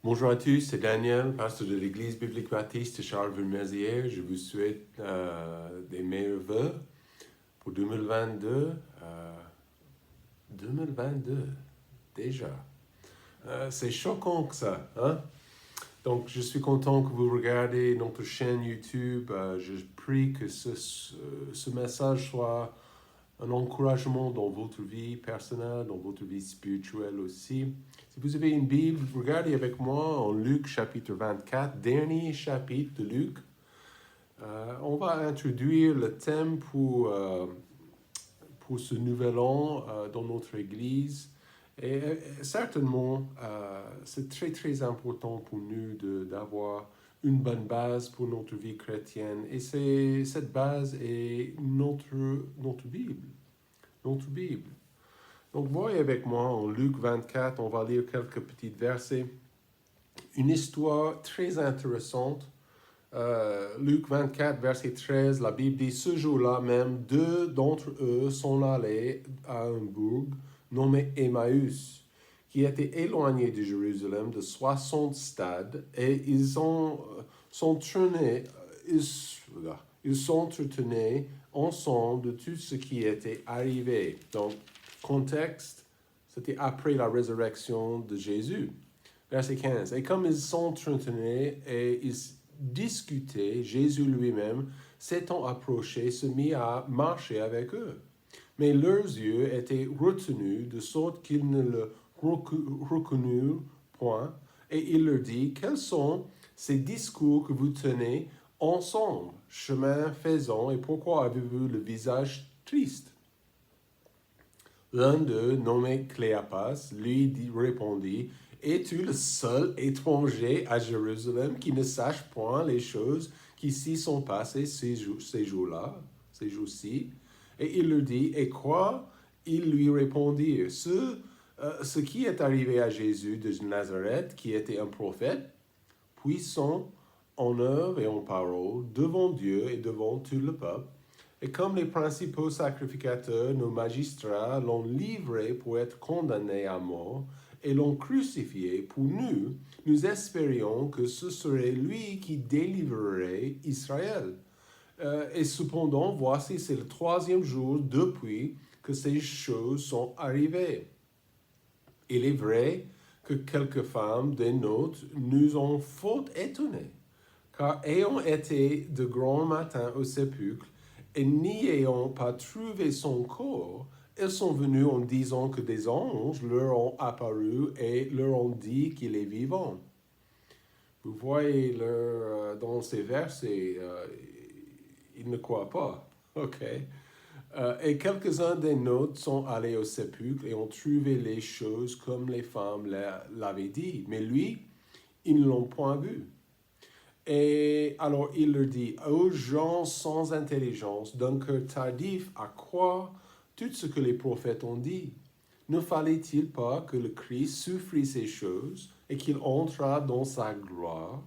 Bonjour à tous, c'est Daniel, pasteur de l'Église biblique baptiste de Charleville-Mézières. Je vous souhaite des meilleurs vœux pour 2022. 2022, déjà. C'est choquant que ça, hein? Donc, je suis content que vous regardez notre chaîne YouTube. Je prie que ce message soit un encouragement dans votre vie personnelle, dans votre vie spirituelle aussi. Si vous avez une Bible, regardez avec moi en Luc chapitre 24, dernier chapitre de Luc. On va introduire le thème pour ce nouvel an dans notre Église. Et certainement, c'est très très important pour nous d'avoir une bonne base pour notre vie chrétienne. Et cette base est notre Bible. Notre Bible. Donc, voyez avec moi en Luc 24, on va lire quelques petits versets. Une histoire très intéressante. Luc 24, verset 13, la Bible dit, ce jour-là même, deux d'entre eux sont allés à un bourg nommé Emmaüs, qui était éloigné de Jérusalem de 60 stades, et ils s'entretenaient ensemble de tout ce qui était arrivé. Donc, contexte, c'était après la résurrection de Jésus. Verset 15. Et comme ils s'entretenaient et ils discutaient, Jésus lui-même, s'étant approché, se mit à marcher avec eux. Mais leurs yeux étaient retenus, de sorte qu'ils ne le reconnurent point. Et il leur dit, quels sont ces discours que vous tenez ensemble, chemin faisant, et pourquoi avez-vous le visage triste? L'un d'eux, nommé Cléopas, lui répondit, es-tu le seul étranger à Jérusalem qui ne sache point les choses qui s'y sont passées ces jours-là, ces jours-ci? Et il leur dit, et quoi? Ils lui répondirent, ce qui est arrivé à Jésus de Nazareth, qui était un prophète, puissant en œuvre et en parole, devant Dieu et devant tout le peuple. Et comme les principaux sacrificateurs, nos magistrats l'ont livré pour être condamné à mort et l'ont crucifié pour nous, nous espérions que ce serait lui qui délivrerait Israël. Et cependant, voici, c'est le troisième jour depuis que ces choses sont arrivées. Il est vrai que quelques femmes des nôtres nous ont fort étonnés, car ayant été de grand matin au sépulcre, et n'y ayant pas trouvé son corps, elles sont venues en disant que des anges leur ont apparu et leur ont dit qu'il est vivant. Vous voyez dans ces versets, ils ne croient pas. OK? Et quelques-uns des nôtres sont allés au sépulcre et ont trouvé les choses comme les femmes l'avaient dit. Mais lui, ils ne l'ont point vu. Et alors il leur dit, aux gens sans intelligence, d'un cœur tardif à croire tout ce que les prophètes ont dit. Ne fallait-il pas que le Christ souffrit ces choses et qu'il entrât dans sa gloire?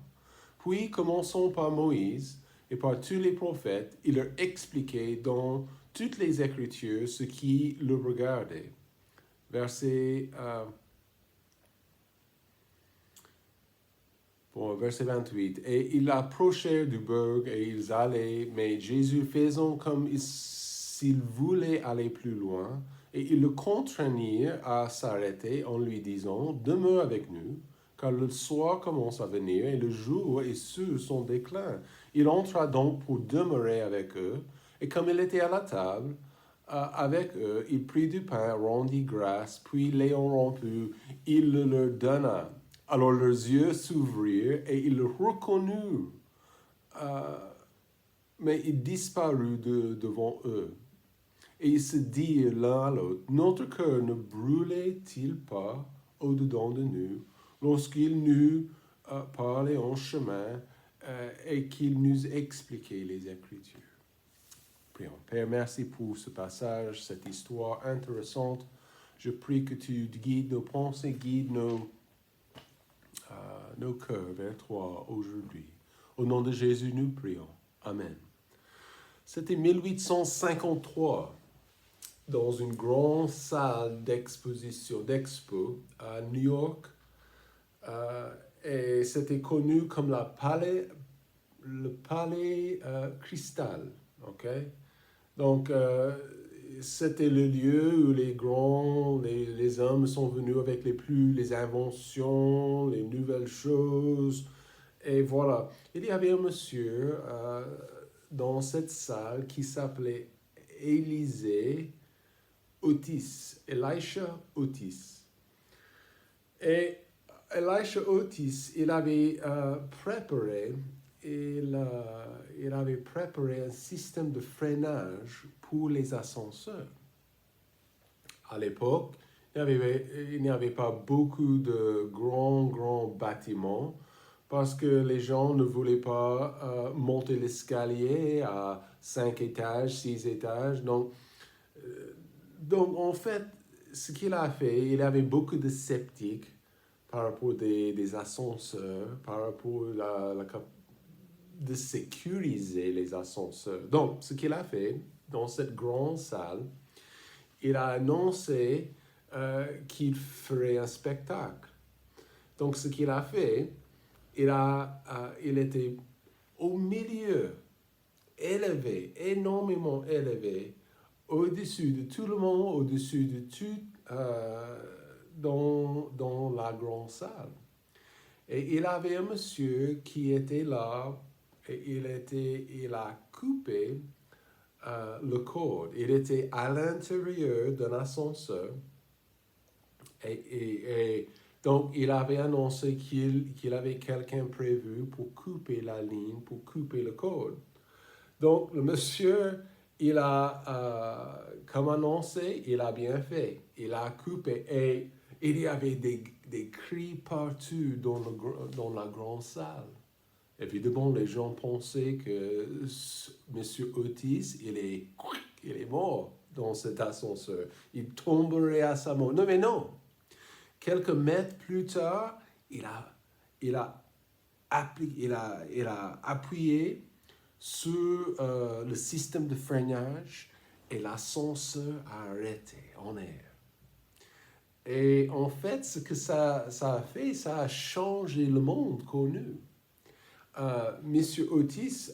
Puis, commençons par Moïse et par tous les prophètes, il leur expliquait dans toutes les Écritures ce qui le regardait. Verset 28. Et ils approchèrent du bourg et ils allaient, mais Jésus faisant comme s'il voulait aller plus loin, et ils le contraignirent à s'arrêter en lui disant, demeure avec nous, car le soir commence à venir et le jour est sur son déclin. Il entra donc pour demeurer avec eux, et comme il était à la table, avec eux, il prit du pain, rendit grâce, puis l'ayant rompu, il le leur donna. Alors leurs yeux s'ouvrirent et ils le reconnurent, mais il disparut devant eux. Et ils se dirent l'un à l'autre, notre cœur ne brûlait-il pas au-dedans de nous lorsqu'il nous parlait en chemin et qu'il nous expliquait les Écritures? Prions. Père, merci pour ce passage, cette histoire intéressante. Je prie que tu guides nos pensées, guides nos cœurs vers toi aujourd'hui. Au nom de Jésus, nous prions. Amen. C'était 1853, dans une grande salle d'expo à New York. Et c'était connu comme le palais cristal. OK? Donc, c'était le lieu où les hommes sont venus avec les inventions, les nouvelles choses. Et voilà. Il y avait un monsieur dans cette salle qui s'appelait Élisée Otis, Elisha Otis. Et Elisha Otis, il avait préparé un système de freinage pour les ascenseurs. À l'époque, il n'y avait pas beaucoup de grands bâtiments parce que les gens ne voulaient pas monter l'escalier à 5 étages, 6 étages. Donc, en fait, ce qu'il a fait, il avait beaucoup de sceptiques par rapport des ascenseurs, par rapport de sécuriser les ascenseurs. Donc, ce qu'il a fait dans cette grande salle, il a annoncé qu'il ferait un spectacle. Donc, ce qu'il a fait, il était au milieu, élevé, énormément élevé, au-dessus de tout le monde, au-dessus de tout dans la grande salle. Et il avait un monsieur qui était là, et il a coupé le code. Il était à l'intérieur d'un ascenseur. Et donc, il avait annoncé qu'il avait quelqu'un prévu pour couper la ligne, pour couper le code. Donc, le monsieur, il a, comme annoncé, il a bien fait. Il a coupé et il y avait des cris partout dans la grande salle. Évidemment, les gens pensaient que M. Otis, il est mort dans cet ascenseur. Il tomberait à sa mort. Non, mais non. Quelques mètres plus tard, il a appuyé sur le système de freinage et l'ascenseur a arrêté en air. Et en fait, ce que ça a fait, ça a changé le monde connu. Monsieur Otis,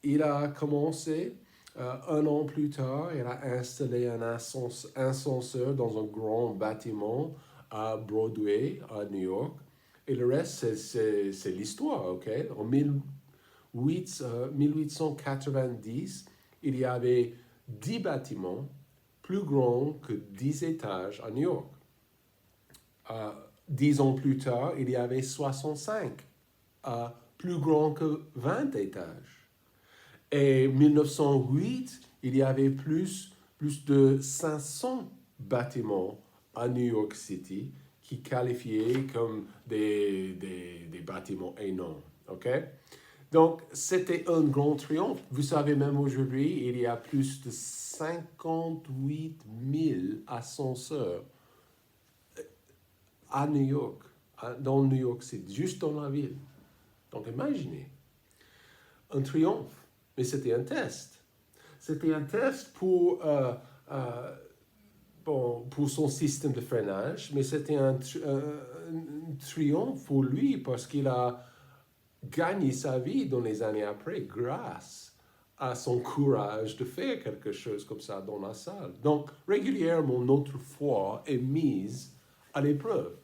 il a commencé 1 an plus tard, il a installé un ascenseur dans un grand bâtiment à Broadway, à New York. Et le reste, c'est l'histoire, OK? En 1890, il y avait 10 bâtiments plus grands que 10 étages à New York. 10 ans plus tard, il y avait 65, plus grands que 20 étages. Et en 1908, il y avait plus de 500 bâtiments à New York City qui qualifiaient comme des bâtiments énormes. OK? Donc, c'était un grand triomphe. Vous savez, même aujourd'hui, il y a plus de 58 000 ascenseurs à New York, dans New York City, juste dans la ville. Donc, imaginez, un triomphe. Mais c'était un test. C'était un test pour son système de freinage, mais c'était un triomphe pour lui parce qu'il a gagné sa vie dans les années après grâce à son courage de faire quelque chose comme ça dans la salle. Donc, régulièrement, notre foi est mise à l'épreuve.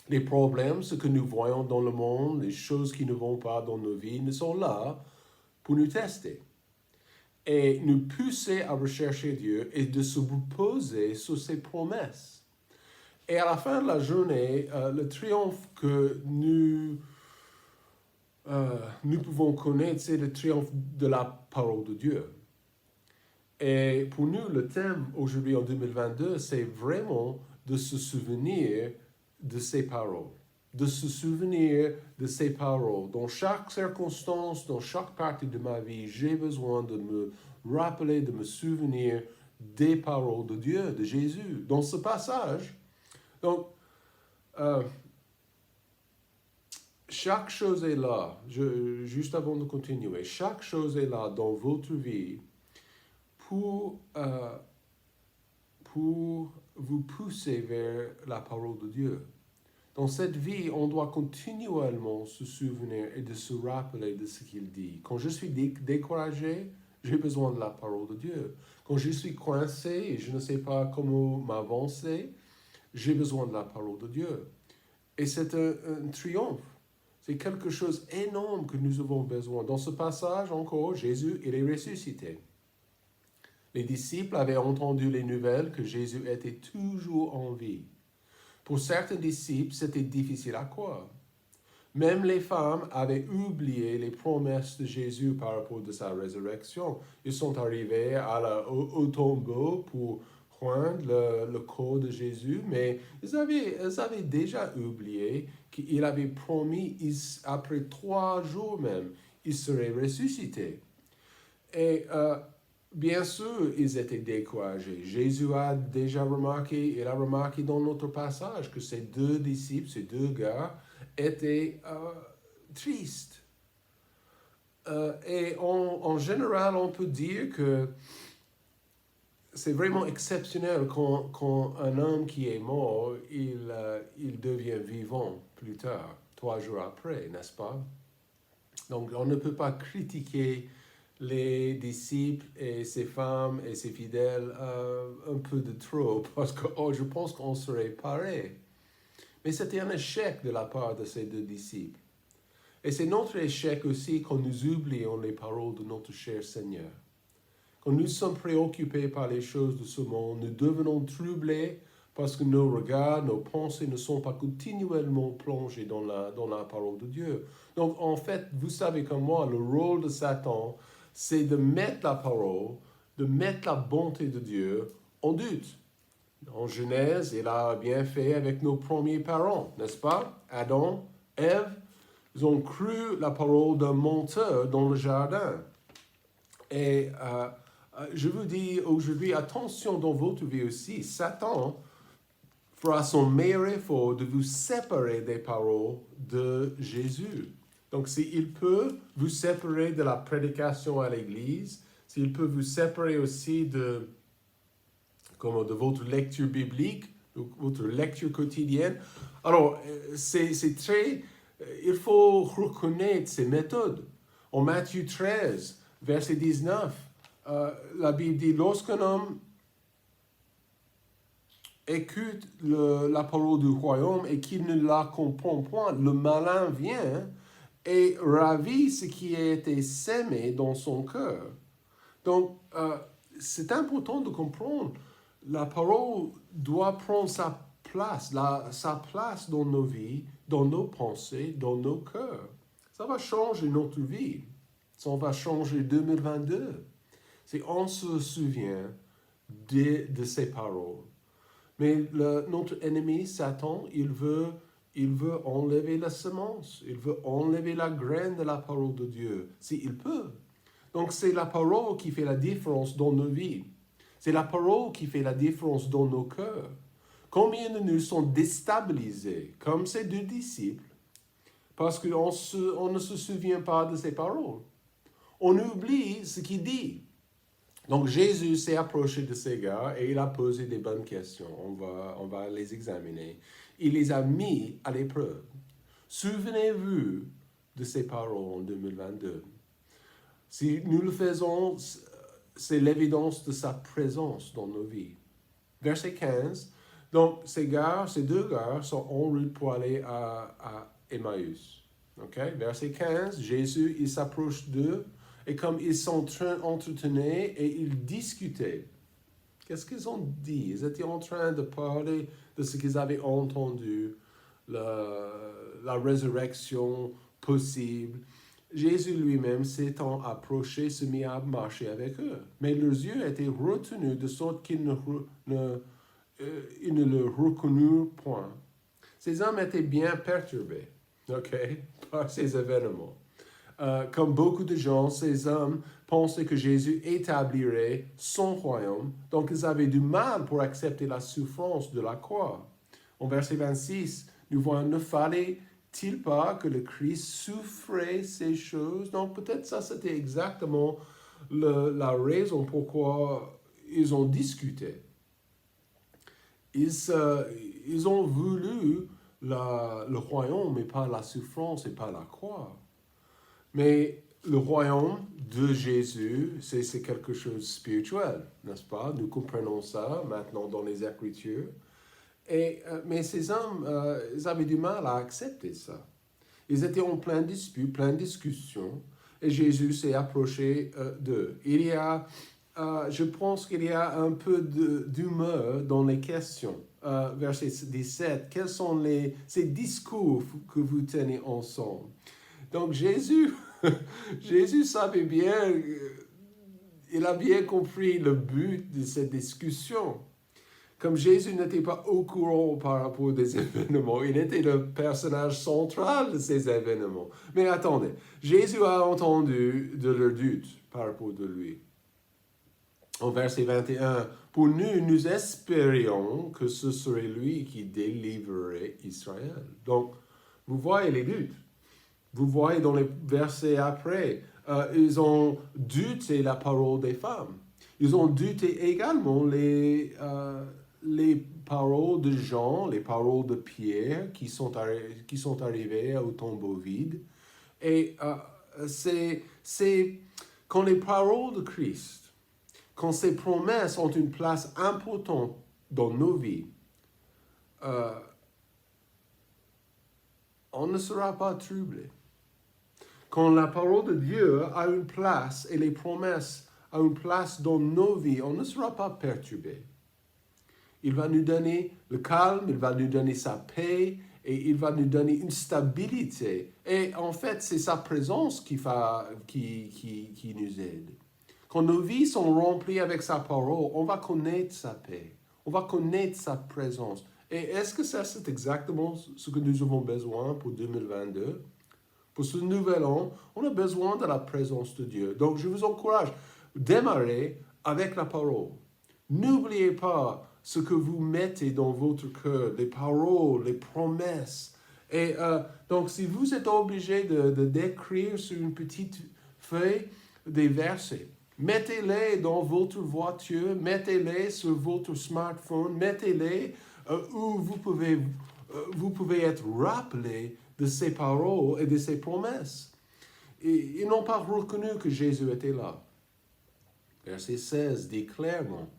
Les problèmes, ce que nous voyons dans le monde, les choses qui ne vont pas dans nos vies, ne sont là pour nous tester et nous pousser à rechercher Dieu et de se reposer sur ses promesses. Et à la fin de la journée, le triomphe que nous pouvons connaître, c'est le triomphe de la parole de Dieu. Et pour nous, le thème aujourd'hui en 2022, c'est vraiment de se souvenir de ses paroles. De se souvenir de ses paroles. Dans chaque circonstance, dans chaque partie de ma vie, j'ai besoin de me rappeler, de me souvenir des paroles de Dieu, de Jésus. Dans ce passage, donc, chaque chose est là, juste avant de continuer, chaque chose est là dans votre vie pour vous pousser vers la parole de Dieu. Dans cette vie, on doit continuellement se souvenir et de se rappeler de ce qu'il dit. Quand je suis découragé, j'ai besoin de la parole de Dieu. Quand je suis coincé et je ne sais pas comment m'avancer, j'ai besoin de la parole de Dieu. Et c'est un triomphe. C'est quelque chose d'énorme que nous avons besoin. Dans ce passage encore, Jésus, il est ressuscité. Les disciples avaient entendu les nouvelles que Jésus était toujours en vie. Pour certains disciples, c'était difficile à croire. Même les femmes avaient oublié les promesses de Jésus par rapport à sa résurrection. Ils sont arrivés au tombeau pour joindre le corps de Jésus, mais ils avaient déjà oublié qu'il avait promis, après 3 jours même, il serait ressuscité. Et bien sûr, ils étaient découragés. Jésus a déjà remarqué, il a remarqué dans notre passage que ces 2 disciples, ces 2 gars, étaient tristes. Et en général, on peut dire que c'est vraiment exceptionnel quand un homme qui est mort, il devient vivant plus tard, 3 jours après, n'est-ce pas? Donc, on ne peut pas critiquer les disciples et ces femmes et ces fidèles un peu de trop, parce que je pense qu'on serait pareil. Mais c'était un échec de la part de ces 2 disciples. Et c'est notre échec aussi quand nous oublions les paroles de notre cher Seigneur. Quand nous sommes préoccupés par les choses de ce monde, nous devenons troublés parce que nos regards, nos pensées ne sont pas continuellement plongés dans la parole de Dieu. Donc, en fait, vous savez comme moi, le rôle de Satan, c'est de mettre la parole, de mettre la bonté de Dieu en doute. En Genèse, il a bien fait avec nos premiers parents, n'est-ce pas? Adam, Ève, ils ont cru la parole d'un menteur dans le jardin. Et je vous dis aujourd'hui, attention dans votre vie aussi, Satan fera son meilleur effort de vous séparer des paroles de Jésus. Donc, s'il peut vous séparer de la prédication à l'Église, s'il peut vous séparer aussi de votre lecture biblique, de votre lecture quotidienne, alors c'est très... il faut reconnaître ces méthodes. En Matthieu 13, verset 19, la Bible dit, lorsqu'un homme écoute la parole du royaume et qu'il ne la comprend point, le malin vient et ravit ce qui a été sémé dans son cœur. Donc, c'est important de comprendre, la parole doit prendre sa place dans nos vies, dans nos pensées, dans nos cœurs. Ça va changer notre vie. Ça va changer 2022. Si on se souvient de ces paroles. Mais notre ennemi, Satan, il veut enlever la semence. Il veut enlever la graine de la parole de Dieu, s'il peut. Donc, c'est la parole qui fait la différence dans nos vies. C'est la parole qui fait la différence dans nos cœurs. Combien de nous sont déstabilisés, comme ces 2 disciples, parce qu'on ne se souvient pas de ces paroles. On oublie ce qu'il dit. Donc, Jésus s'est approché de ces gars et il a posé des bonnes questions. On va les examiner. Il les a mis à l'épreuve. Souvenez-vous de ces paroles en 2022. Si nous le faisons, c'est l'évidence de sa présence dans nos vies. Verset 15. Donc, ces 2 gars sont en route pour aller à Emmaüs. Okay? Verset 15, Jésus, il s'approche d'eux et comme ils s'entretenaient et ils discutaient. Qu'est-ce qu'ils ont dit? Ils étaient en train de parler de ce qu'ils avaient entendu, la résurrection possible. Jésus lui-même, s'étant approché, se mit à marcher avec eux. Mais leurs yeux étaient retenus de sorte qu'ils ne le reconnurent point. Ces hommes étaient bien perturbés, par ces événements. Comme beaucoup de gens, ces hommes pensaient que Jésus établirait son royaume, donc ils avaient du mal pour accepter la souffrance de la croix. En verset 26, nous voyons, ne fallait-il pas que le Christ souffrait ces choses? Donc peut-être ça c'était exactement la raison pourquoi ils ont discuté. Ils ont voulu le royaume n'est pas la souffrance et pas la croix. Mais le royaume de Jésus, c'est quelque chose de spirituel, n'est-ce pas? Nous comprenons ça maintenant dans les Écritures. Mais ces hommes, ils avaient du mal à accepter ça. Ils étaient en plein dispute, plein de discussion, et Jésus s'est approché d'eux. Je pense qu'il y a un peu d'humeur dans les questions. Verset 17, quels sont ces discours que vous tenez ensemble? Donc Jésus, Jésus savait bien, il a bien compris le but de cette discussion. Comme Jésus n'était pas au courant par rapport aux événements, il était le personnage central de ces événements. Mais attendez, Jésus a entendu de leurs doutes par rapport de lui. En verset 21, pour nous espérions que ce serait lui qui délivrerait Israël. Donc, vous voyez les doutes. Vous voyez dans les versets après, ils ont douté la parole des femmes. Ils ont douté également les paroles de Jean, les paroles de Pierre qui sont arrivées au tombeau vide. Et c'est quand les paroles de Christ, quand ces promesses ont une place importante dans nos vies, on ne sera pas troublé. Quand la parole de Dieu a une place et les promesses ont une place dans nos vies, on ne sera pas perturbé. Il va nous donner le calme, il va nous donner sa paix et il va nous donner une stabilité. Et en fait, c'est sa présence qui nous aide. Quand nos vies sont remplies avec sa parole, on va connaître sa paix, on va connaître sa présence. Et est-ce que ça, c'est exactement ce que nous avons besoin pour 2022? Pour ce nouvel an, on a besoin de la présence de Dieu. Donc, je vous encourage, démarrez avec la parole. N'oubliez pas ce que vous mettez dans votre cœur, les paroles, les promesses. Et donc, si vous êtes obligé de d'écrire sur une petite feuille des versets, mettez-les dans votre voiture, mettez-les sur votre smartphone, mettez-les où vous pouvez être rappelé de ces paroles et de ces promesses. Et ils n'ont pas reconnu que Jésus était là. Verset 16 dit clairement,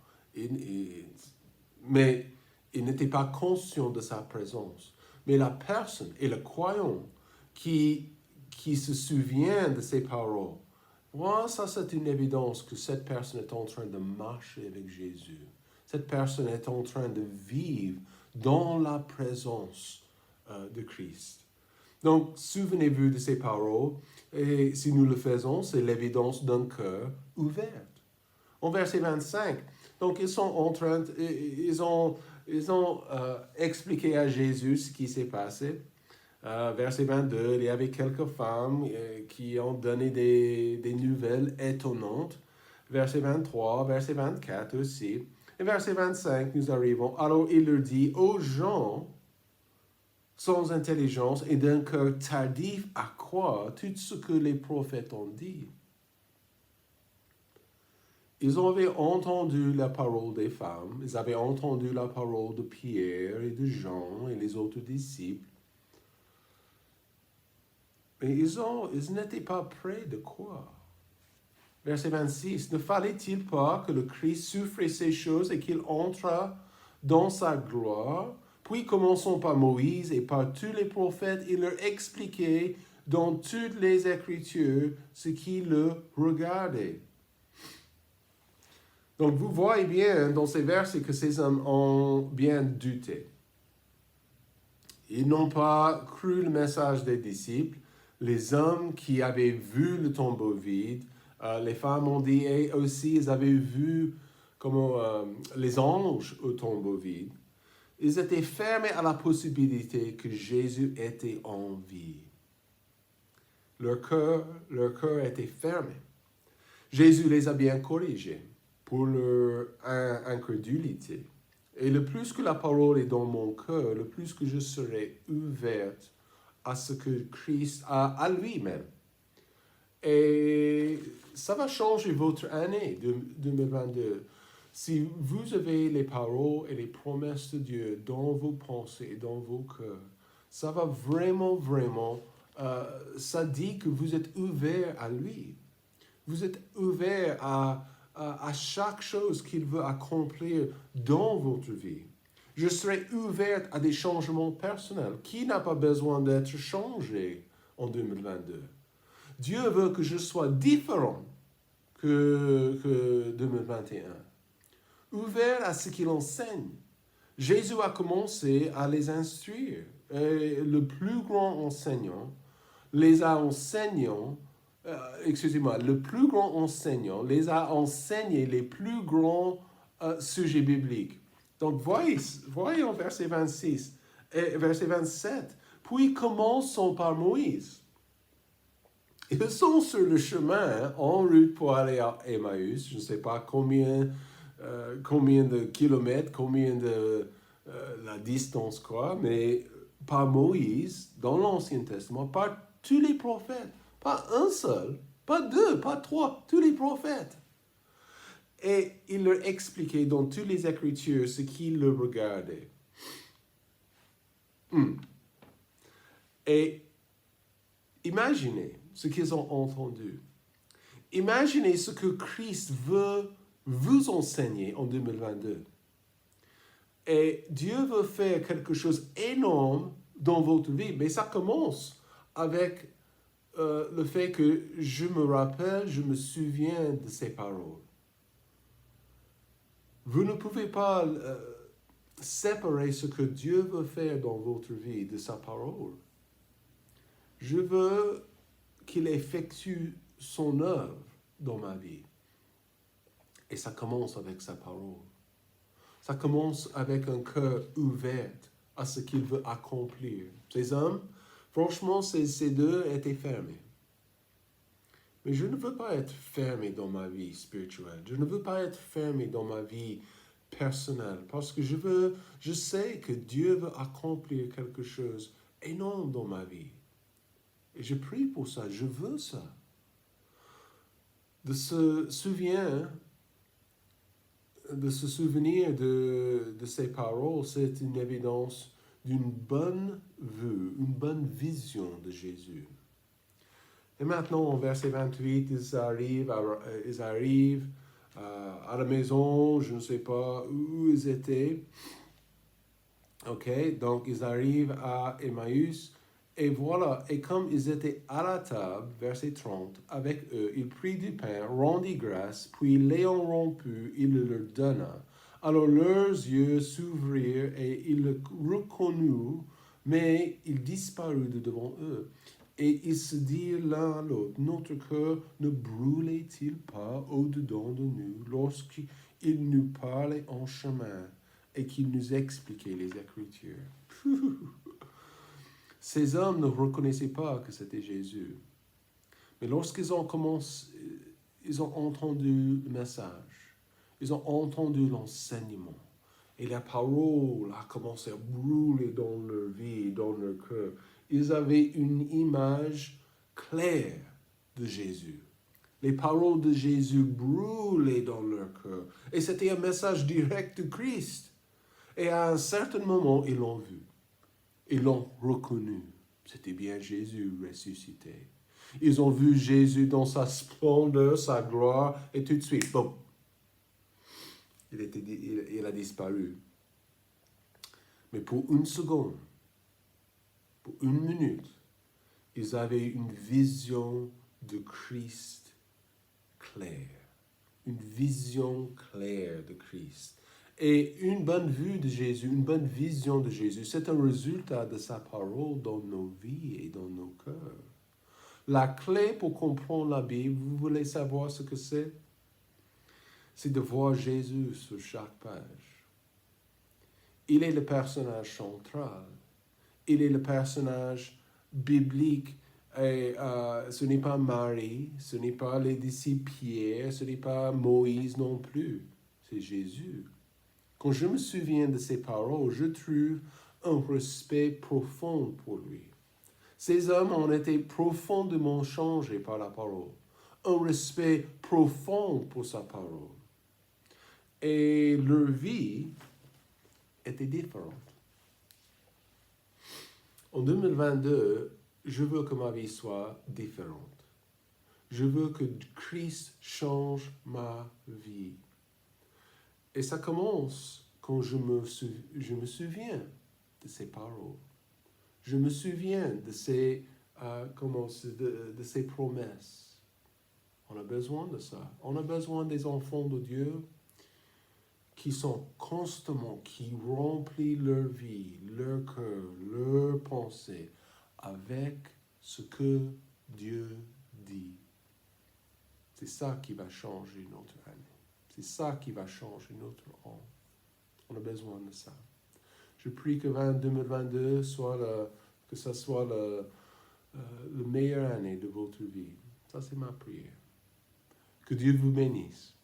mais ils n'étaient pas conscients de sa présence. Mais la personne et le croyant qui se souvient de ces paroles, voilà, ça c'est une évidence que cette personne est en train de marcher avec Jésus. Cette personne est en train de vivre dans la présence de Christ. Donc, souvenez-vous de ces paroles, et si nous le faisons, c'est l'évidence d'un cœur ouvert. En verset 25, donc ils ont expliqué à Jésus ce qui s'est passé. Verset 22, il y avait quelques femmes qui ont donné des nouvelles étonnantes. Verset 23, verset 24 aussi. Et verset 25, nous arrivons. Alors il leur dit, aux gens sans intelligence et d'un cœur tardif à croire tout ce que les prophètes ont dit. Ils avaient entendu la parole des femmes, ils avaient entendu la parole de Pierre et de Jean et les autres disciples. Mais ils n'étaient pas prêts de croire. Verset 26, ne fallait-il pas que le Christ souffre ces choses et qu'il entre dans sa gloire? Puis commençons par Moïse et par tous les prophètes, il leur expliquait dans toutes les Écritures ce qui le regardait. Donc vous voyez bien dans ces versets que ces hommes ont bien douté. Ils n'ont pas cru le message des disciples. Les hommes qui avaient vu le tombeau vide, les femmes ont dit et aussi ils avaient vu les anges au tombeau vide. Ils étaient fermés à la possibilité que Jésus était en vie. Leur cœur était fermé. Jésus les a bien corrigés pour leur incrédulité. Et le plus que la parole est dans mon cœur, le plus que je serai ouverte à ce que Christ a à lui-même. Et ça va changer votre année 2022. Si vous avez les paroles et les promesses de Dieu dans vos pensées et dans vos cœurs, Ça va vraiment, vraiment, ça dit que vous êtes ouvert à lui. Vous êtes ouvert à chaque chose qu'il veut accomplir dans votre vie. Je serai ouverte à des changements personnels. Qui n'a pas besoin d'être changé en 2022? Dieu veut que je sois différent que 2021. Ouvert à ce qu'il enseigne. Jésus a commencé à les instruire. Et le plus grand enseignant les a enseignants, le plus grand enseignant les a enseignés les plus grands sujets bibliques. Donc, voyons verset 26 et verset 27. Puis commençons par Moïse. Ils sont sur le chemin, en route pour aller à Emmaüs. Je ne sais pas combien de kilomètres, combien de la distance, quoi, mais par Moïse, dans l'Ancien Testament, par tous les prophètes. Pas un seul, pas deux, pas trois, tous les prophètes. Et il leur expliquait dans toutes les Écritures ce qu'ils le regardaient. Et imaginez ce qu'ils ont entendu. Imaginez ce que Christ veut vous enseigner en 2022. Et Dieu veut faire quelque chose d'énorme dans votre vie, mais ça commence avec le fait que je me rappelle, je me souviens de ces paroles. Vous ne pouvez pas séparer ce que Dieu veut faire dans votre vie de sa parole. Je veux qu'il effectue son œuvre dans ma vie. Et ça commence avec sa parole. Ça commence avec un cœur ouvert à ce qu'il veut accomplir. Ces hommes, franchement, ces deux étaient fermés. Mais je ne veux pas être fermé dans ma vie spirituelle. Je ne veux pas être fermé dans ma vie personnelle. Parce que je sais que Dieu veut accomplir quelque chose énorme dans ma vie. Et je prie pour ça. Je veux ça. De se souvenir de ces paroles, c'est une évidence d'une bonne vue, une bonne vision de Jésus. Et maintenant, au verset 28, ils arrivent à la maison, je ne sais pas où ils étaient. Ok, donc ils arrivent à Emmaüs. Et voilà, et comme ils étaient à la table, verset 30, avec eux, il prit du pain, rendit grâce, puis l'ayant rompu, il le leur donna. Alors leurs yeux s'ouvrirent et ils le reconnurent, mais il disparut de devant eux. Et ils se dirent l'un à l'autre, notre cœur ne brûlait-il pas au-dedans de nous lorsqu'il nous parlait en chemin et qu'il nous expliquait les Écritures? Ces hommes ne reconnaissaient pas que c'était Jésus. Mais lorsqu'ils ont ils ont entendu le message, ils ont entendu l'enseignement, et la parole a commencé à brûler dans leur vie, dans leur cœur. Ils avaient une image claire de Jésus. Les paroles de Jésus brûlaient dans leur cœur. Et c'était un message direct de Christ. Et à un certain moment, ils l'ont vu. Ils l'ont reconnu. C'était bien Jésus ressuscité. Ils ont vu Jésus dans sa splendeur, sa gloire, et tout de suite, boum, il a disparu. Mais pour une seconde, pour une minute, ils avaient une vision de Christ claire. Une vision claire de Christ. Et une bonne vue de Jésus, une bonne vision de Jésus, c'est un résultat de sa parole dans nos vies et dans nos cœurs. La clé pour comprendre la Bible, vous voulez savoir ce que c'est? C'est de voir Jésus sur chaque page. Il est le personnage central. Il est le personnage biblique. Et ce n'est pas Marie, ce n'est pas les disciples Pierre, ce n'est pas Moïse non plus. C'est Jésus. Quand je me souviens de ces paroles, je trouve un respect profond pour lui. Ces hommes ont été profondément changés par la parole. Un respect profond pour sa parole. Et leur vie était différente. En 2022, je veux que ma vie soit différente. Je veux que Christ change ma vie. Et ça commence quand je me souviens de ses paroles. Je me souviens de ses, de ses promesses. On a besoin de ça. On a besoin des enfants de Dieu qui sont constamment, qui remplissent leur vie, leur cœur, leur pensée avec ce que Dieu dit. C'est ça qui va changer notre année. C'est ça qui va changer notre an. On a besoin de ça. Je prie que 2022 que ce soit la meilleure année de votre vie. Ça, c'est ma prière. Que Dieu vous bénisse.